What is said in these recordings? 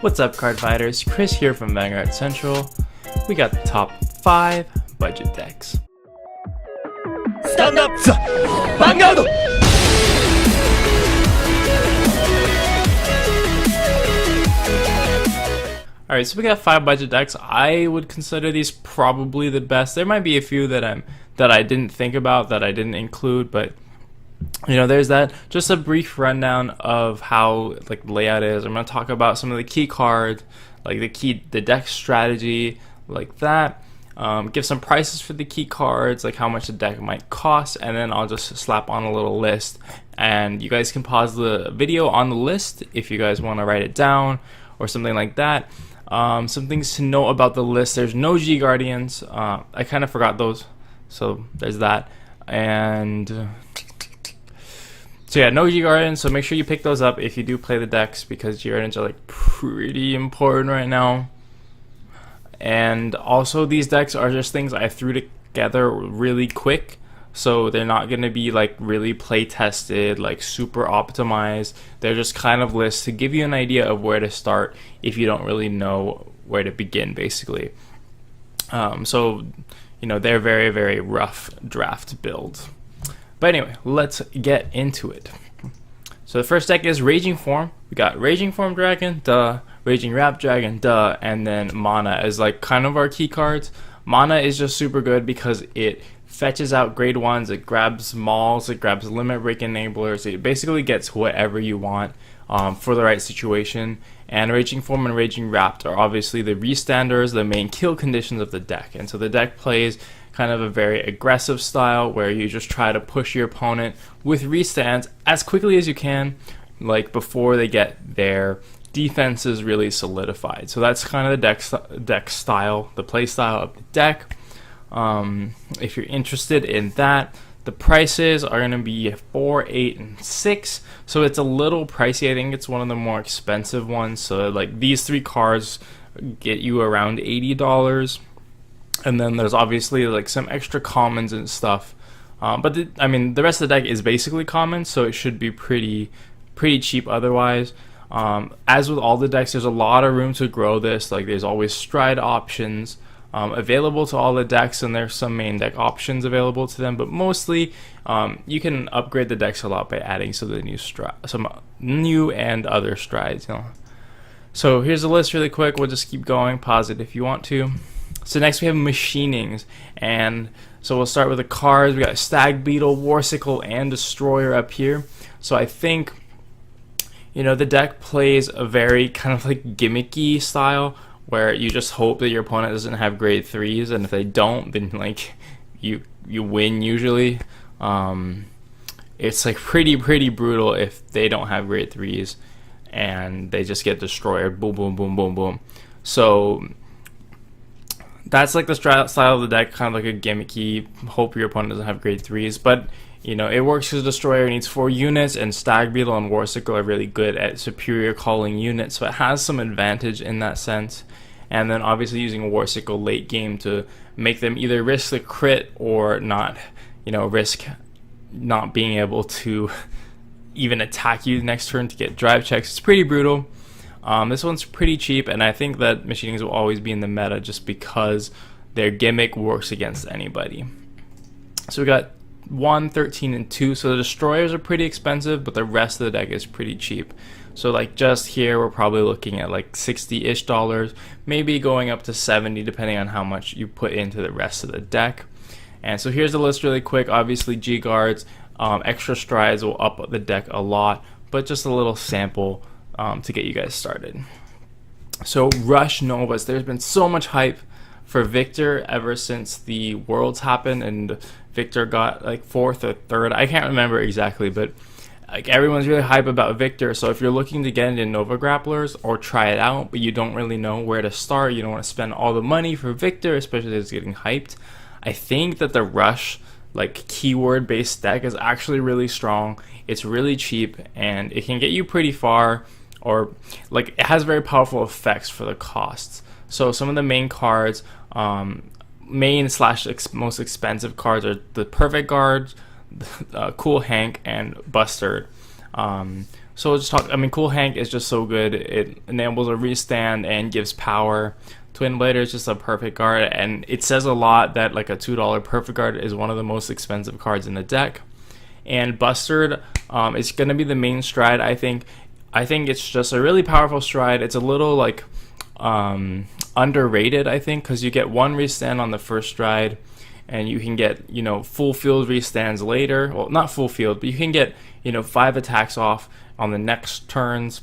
What's up, Cardfighters? Chris here from Vanguard Central. We got the top 5 budget decks. Stand up, Vanguard! Alright, so we got 5 budget decks. I would consider these probably the best. There might be a few that I didn't think about, that I didn't include, but you know, there's that. Just a brief rundown of how like layout is. I'm going to talk about some of the key cards, like the deck strategy, like that. Give some prices for the key cards, like how much the deck might cost, and then I'll just slap on a little list, and you guys can pause the video on the list if you guys want to write it down or something like that. Some things to know about the list: there's no G Guardians. I kind of forgot those, so there's that. And so yeah, no G Guardians, so make sure you pick those up if you do play the decks, because G Guardians are like pretty important right now. And also, these decks are just things I threw together really quick, so they're not going to be like really play tested, like super optimized. They're just kind of lists to give you an idea of where to start if you don't really know where to begin, basically. So you know, they're very, very rough draft build. But anyway, let's get into it. So the first deck is Raging Form. We got Raging Form Dragon, duh. Raging Rap Dragon, duh. And then Mana as like kind of our key cards. Mana is just super good because it fetches out grade 1s, it grabs mauls, it grabs limit break enablers. It basically gets whatever you want for the right situation. And Raging Form and Raging Wrapped are obviously the restanders, the main kill conditions of the deck. And so the deck plays kind of a very aggressive style where you just try to push your opponent with restands as quickly as you can, like before they get their defenses really solidified. So that's kind of the deck style, the play style of the deck. If you're interested in that, the prices are going to be 4, 8, and 6. So it's a little pricey. I think it's one of the more expensive ones. So like these 3 cards get you around $80. And then there's obviously like some extra commons and stuff. But I mean, the rest of the deck is basically common, so it should be pretty cheap otherwise. As with all the decks, there's a lot of room to grow this. Like there's always stride options available to all the decks, and there's some main deck options available to them. But mostly, you can upgrade the decks a lot by adding some new and other strides. You know. So here's the list really quick. We'll just keep going. Pause it if you want to. So next we have machinings, and so we'll start with the cards. We got Stag Beetle, Warsicle, and Destroyer up here. So I think, you know, the deck plays a very kind of like gimmicky style where you just hope that your opponent doesn't have grade 3s, and if they don't, then like you win usually. It's like pretty brutal if they don't have grade 3s and they just get destroyed. Boom, boom, boom, boom, boom. So that's like the style of the deck, kind of like a gimmicky, hope your opponent doesn't have grade 3s. But, you know, it works because Destroyer needs 4 units, and Stag Beetle and Warsicle are really good at superior calling units, so it has some advantage in that sense. And then obviously using Warsicle late game to make them either risk the crit or not, you know, risk not being able to even attack you next turn to get drive checks. It's pretty brutal. This one's pretty cheap, and I think that machinings will always be in the meta just because their gimmick works against anybody. So we got 1, 13, and 2. So the destroyers are pretty expensive, but the rest of the deck is pretty cheap. So like just here, we're probably looking at like $60-ish, maybe going up to 70 depending on how much you put into the rest of the deck. And so here's the list really quick. Obviously G guards, extra strides will up the deck a lot, but just a little sample to get you guys started. So Rush Novas, there's been so much hype for Victor ever since the Worlds happened, and Victor got like 4th or 3rd. I can't remember exactly, but like everyone's really hype about Victor. So if you're looking to get into Nova Grapplers or try it out, but you don't really know where to start, you don't want to spend all the money for Victor, especially as it's getting hyped, I think that the Rush like keyword based deck is actually really strong. It's really cheap, and it can get you pretty far. Or like it has very powerful effects for the costs. So some of the main cards, main / most expensive cards are the Perfect Guard, Cool Hank, and Bustard. So let's talk. I mean, Cool Hank is just so good. It enables a restand and gives power. Twin Blader is just a perfect card, and it says a lot that like a $2 perfect card is one of the most expensive cards in the deck. And Bustard is going to be the main stride. I think it's just a really powerful stride. It's a little like underrated, I think, because you get one restand on the first stride, and you can get, you know, full field restands later. Well, not full field, but you can get, you know, 5 attacks off on the next turns.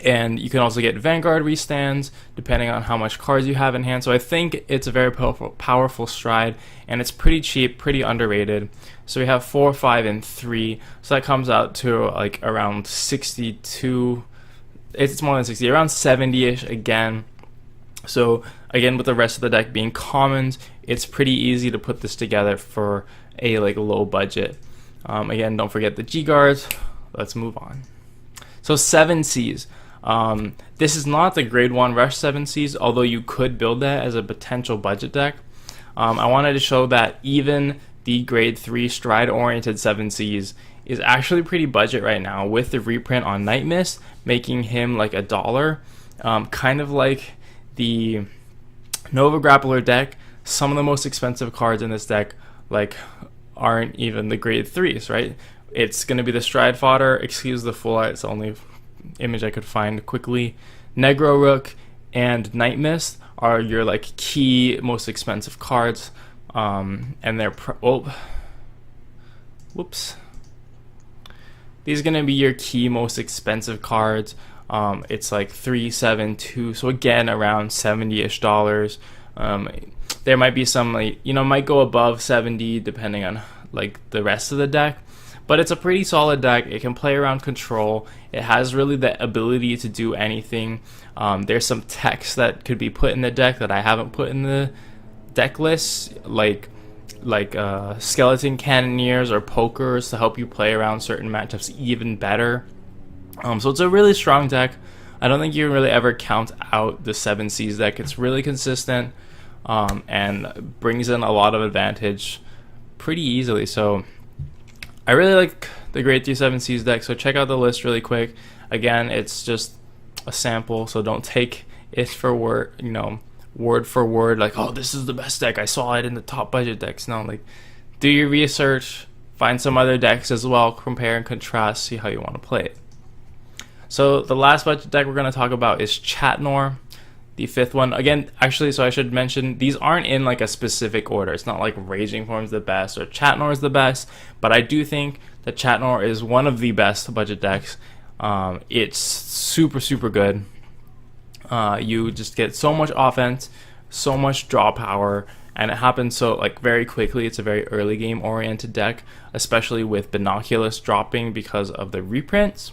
And you can also get Vanguard restands depending on how much cards you have in hand. So I think it's a very powerful stride, and it's pretty cheap, pretty underrated. So we have 4, 5, and 3. So that comes out to like around 62. It's more than 60, around 70-ish again. So again, with the rest of the deck being commons, it's pretty easy to put this together for a like low budget. Again, don't forget the G guards. Let's move on. So 7Cs. This is not the grade 1 Rush 7Cs, although you could build that as a potential budget deck. I wanted to show that even the grade 3 stride oriented 7Cs is actually pretty budget right now, with the reprint on Night Mist making him like $1. Kind of like the Nova Grappler deck. Some of the most expensive cards in this deck like aren't even the grade 3s, right? It's going to be the Stride Fodder, excuse the full art, it's the only image I could find quickly. Negro Rook and Night Mist are your like key most expensive cards, and they're these are going to be your key most expensive cards. It's like 3, 7, 2, so again around $70-ish. There might be some, like, you know, might go above 70 depending on like the rest of the deck, but it's a pretty solid deck. It can play around control. It has really the ability to do anything. There's some text that could be put in the deck that I haven't put in the deck list, like skeleton cannoneers or pokers to help you play around certain matchups even better. So it's a really strong deck. I don't think you can really ever count out the 7Cs deck. It's really consistent, and brings in a lot of advantage pretty easily. So I really like the grade 3 7Cs deck, so check out the list really quick. Again, it's just a sample, so don't take it for word for word, like, oh, this is the best deck, I saw it in the top budget decks. No, like, do your research, find some other decks as well, compare and contrast, see how you want to play it. So the last budget deck we're going to talk about is Noir, the 5th one. Again, actually, so I should mention, these aren't in like a specific order. It's not like Raging Form's the best or Noir is the best, but I do think that Noir is one of the best budget decks. It's super good. You just get so much offense, so much draw power, and it happens so like very quickly. It's a very early game oriented deck, especially with Binoculus dropping because of the reprints.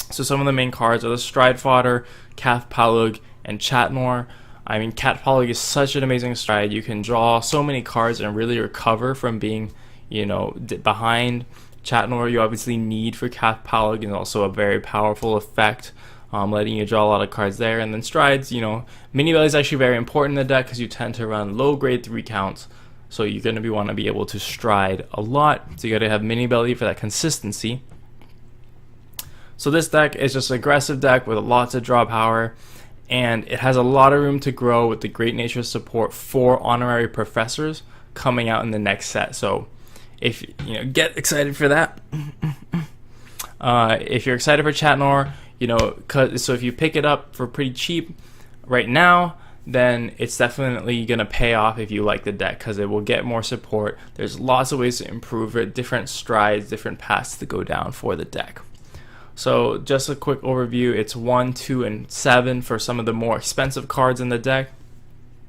So some of the main cards are the Stride Fodder, Cath Palug, and Noir. I mean, Cath Palug is such an amazing stride. You can draw so many cards and really recover from being, you know, behind. Noir you obviously need for Cath Palug, and also a very powerful effect, letting you draw a lot of cards there. And then strides, you know, Mini Belly is actually very important in the deck because you tend to run low grade 3 counts, so you're going to want to be able to stride a lot. So you got to have Mini Belly for that consistency. So this deck is just an aggressive deck with lots of draw power, and it has a lot of room to grow with the Great Nature support for Honorary Professors coming out in the next set. So if you know, get excited for that. If you're excited for Noir, you know, so if you pick it up for pretty cheap right now, then it's definitely going to pay off if you like the deck, because it will get more support. There's lots of ways to improve it, different strides, different paths to go down for the deck. So just a quick overview, it's 1, 2, and 7 for some of the more expensive cards in the deck.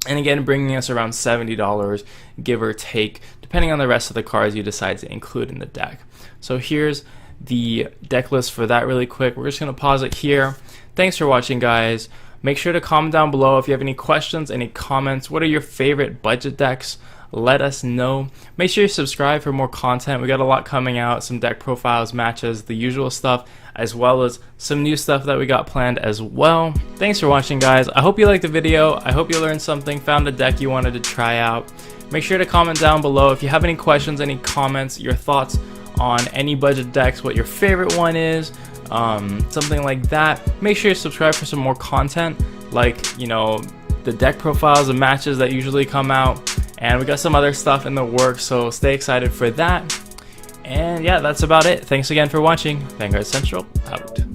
And again, bringing us around $70, give or take, depending on the rest of the cards you decide to include in the deck. So here's the deck list for that really quick. We're just going to pause it here. Thanks for watching, guys. Make sure to comment down below if you have any questions, any comments. What are your favorite budget decks? Let us know. Make sure you subscribe for more content. We got a lot coming out, some deck profiles, matches, the usual stuff, as well as some new stuff that we got planned as well. Thanks for watching, guys. I hope you liked the video. I hope you learned something, found a deck you wanted to try out. Make sure to comment down below if you have any questions, any comments, your thoughts on any budget decks, what your favorite one is, something like that. Make sure you subscribe for some more content, like, you know, the deck profiles and matches that usually come out, and we got some other stuff in the works, so stay excited for that. And yeah, that's about it. Thanks again for watching. Vanguard Central out.